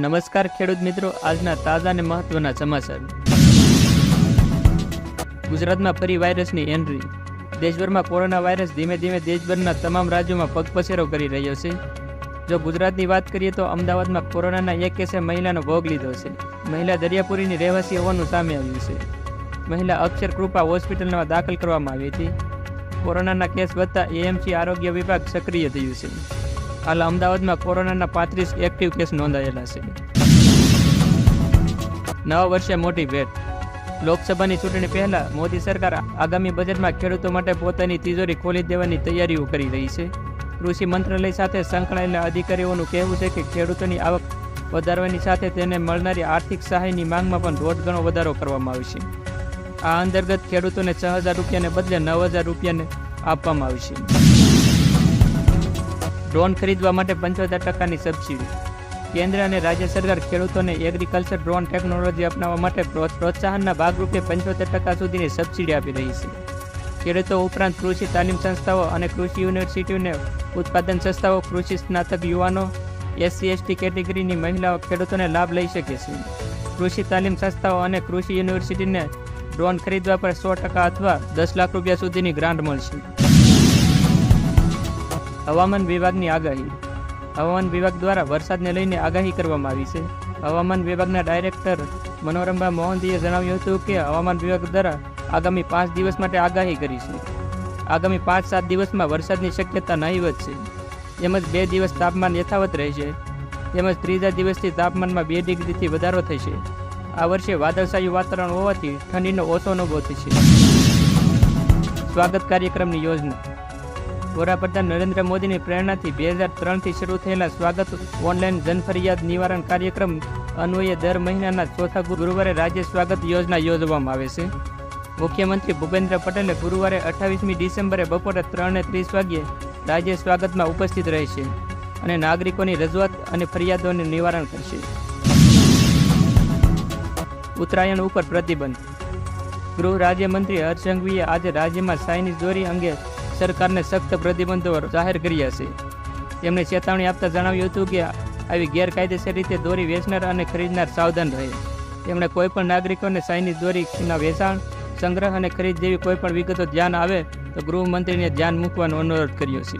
નમસ્કાર ખેડૂત મિત્રો, આજના તાજા અને મહત્વના સમાચાર. ગુજરાતમાં ફરી વાયરસની એન્ટ્રી. દેશભરમાં કોરોના વાયરસ ધીમે ધીમે દેશભરના તમામ રાજ્યોમાં પગપેસારો કરી રહ્યો છે. જો ગુજરાતની વાત કરીએ તો અમદાવાદમાં કોરોનાના એક કેસે મહિલાનો ભોગ લીધો છે. મહિલા દરિયાપુરીની રહેવાસી હોવાનું સામે આવ્યું છે. મહિલા અક્ષર કૃપા હોસ્પિટલમાં દાખલ કરવામાં આવી હતી. કોરોનાના કેસ વધતા એએમસી આરોગ્ય વિભાગ સક્રિય થયું છે. હાલ અમદાવાદમાં કોરોનાના 35 એક્ટિવ કેસ નોંધાયેલા છે. નવા વર્ષે મોટી ભેટ. લોકસભાની ચૂંટણી પહેલા મોદી સરકાર આગામી બજેટમાં ખેડૂતો માટે પોતાની તિજોરી ખોલી દેવાની તૈયારીઓ કરી રહી છે. કૃષિ મંત્રાલય સાથે સંકળાયેલા અધિકારીઓનું કહેવું છે કે ખેડૂતોની આવક વધારવાની સાથે તેને મળનારી આર્થિક સહાયની માંગમાં પણ 1.5 ગણો વધારો કરવામાં આવશે. આ અંતર્ગત ખેડૂતોને 6,000 રૂપિયાને બદલે 9,000 રૂપિયાને આપવામાં આવશે. ડ્રોન ખરીદવા માટે 75% સબસિડી. કેન્દ્ર અને રાજ્ય સરકાર ખેડૂતોને એગ્રીકલ્ચર ડ્રોન ટેકનોલોજી અપનાવવા માટે પ્રોત્સાહનના ભાગરૂપે 75% સુધીની સબસિડી આપી રહી છે. ખેડૂતો ઉપરાંત કૃષિ તાલીમ સંસ્થાઓ અને કૃષિ યુનિવર્સિટીઓને ઉત્પાદન સંસ્થાઓ, કૃષિ સ્નાતક યુવાનો, SC/ST કેટેગરીની મહિલાઓ ખેડૂતોને લાભ લઈ શકે છે. કૃષિ તાલીમ સંસ્થાઓ અને કૃષિ યુનિવર્સિટીને ડ્રોન ખરીદવા પર 100% અથવા 10 લાખ રૂપિયા સુધીની ગ્રાન્ટ મળશે. હવામાન વિભાગની આગાહી. હવામાન વિભાગ દ્વારા વરસાદને લઈને આગાહી કરવામાં આવી છે. હવામાન વિભાગના ડાયરેક્ટર મનોરમા મોહંતીએ જણાવ્યું હતું કે હવામાન વિભાગ દ્વારા આગામી 5 દિવસ માટે આગાહી કરી છે. આગામી 5-7 દિવસમાં વરસાદની શક્યતા નહીવત છે. તેમજ 2 દિવસ તાપમાન યથાવત રહેશે. તેમજ ત્રીજા દિવસથી તાપમાનમાં 2 ડિગ્રીથી વધારો થશે. આ વર્ષે વાદળછાયું વાતાવરણ હોવાથી ઠંડીનો ઓછો અનુભવ થશે. સ્વાગત કાર્યક્રમની યોજના. વડાપ્રધાન નરેન્દ્ર મોદીની પ્રેરણાથી 2003થી શરૂ થયેલા સ્વાગત ઓનલાઈન જનફરિયાદ નિવારણ કાર્યક્રમ અન્વયે દર મહિનાના ચોથા ગુરુવારે રાજ્ય સ્વાગત યોજના યોજવામાં આવે છે. મુખ્યમંત્રી ભૂપેન્દ્ર પટેલે ગુરુવારે 28મી ડિસેમ્બરે બપોરે 3:30 વાગ્યે રાજ્ય સ્વાગતમાં ઉપસ્થિત રહેશે અને નાગરિકોની રજૂઆત અને ફરિયાદોનું નિવારણ કરશે. ઉત્તરાયણ ઉપર પ્રતિબંધ. ગૃહ રાજ્યમંત્રી હર્ષ સંઘવીએ આજે રાજ્યમાં ચાઇનીઝ દોરી અંગે સરકારને સખ્ત પ્રતિબંધો જાહેર કર્યા છે. તેમણે ચેતવણી આપતા જણાવ્યું હતું કે આવી ગેરકાયદેસર રીતે દોરી વેચનાર અને ખરીદનાર સાવધાન રહે. તેમણે કોઈપણ નાગરિકોને ચાઇનીઝ દોરીના વેચાણ, સંગ્રહ અને ખરીદ જેવી કોઈપણ વિગતો ધ્યાન આવે તો ગૃહમંત્રીને ધ્યાન મૂકવાનો અનુરોધ કર્યો છે.